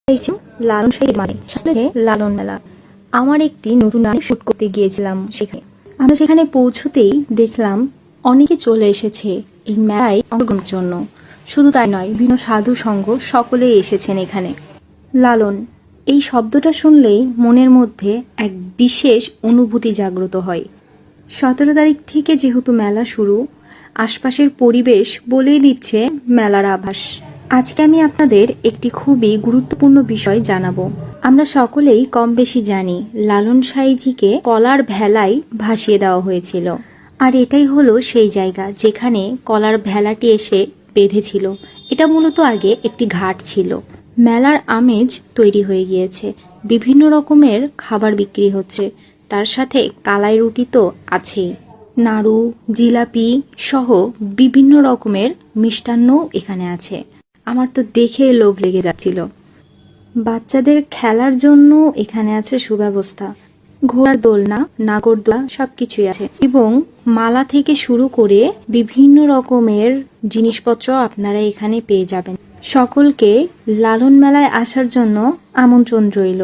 লালন শাহীর মানে আসলে লালন মেলা। আমার একটি নতুন গান শুট করতে গিয়েছিলাম সেখানে। আমরা সেখানে পৌঁছতেই দেখলাম অনেকে চলে এসেছে এই মেলায় অংশগ্রহণের জন্য। শুধু তাই নয়, বিভিন্ন সাধু সংঘ সকলেই এসেছেন এখানে। লালন এই শব্দটা শুনলেই মনের মধ্যে এক বিশেষ অনুভূতি জাগ্রত হয়। 17 তারিখ থেকে যেহেতু মেলা শুরু, আশপাশের পরিবেশ বলেই দিচ্ছে মেলার আভাস। আজকে আমি আপনাদের একটি খুবই গুরুত্বপূর্ণ বিষয় জানাবো। আমরা সকলেই কম বেশি জানি লালন সাঁইজিকে কলার ভেলায় ভাসিয়ে দেওয়া হয়েছিল। আর এটাই হলো সেই জায়গা যেখানে কলার ভেলাটি এসে বেঁধেছিল। এটা মূলত আগে একটি ঘাট ছিল। মেলার আমেজ তৈরি হয়ে গিয়েছে, বিভিন্ন রকমের খাবার বিক্রি হচ্ছে, তার সাথে কালাই রুটি তো আছেই, নাড়ু, জিলাপি সহ বিভিন্ন রকমের মিষ্টান্নও এখানে আছে। আমার তো দেখে লোভ লেগে যাচ্ছিল। বাচ্চাদের খেলার জন্য এখানে আছে সুব্যবস্থা। ঘোড়ার দোলনা, নাগরদোলা সবকিছুই আছে এবং মালা থেকে শুরু করে বিভিন্ন রকমের জিনিসপত্র আপনারা এখানে পেয়ে যাবেন। সকলকে লালন মেলায় আসার জন্য আমন্ত্রণ রইল।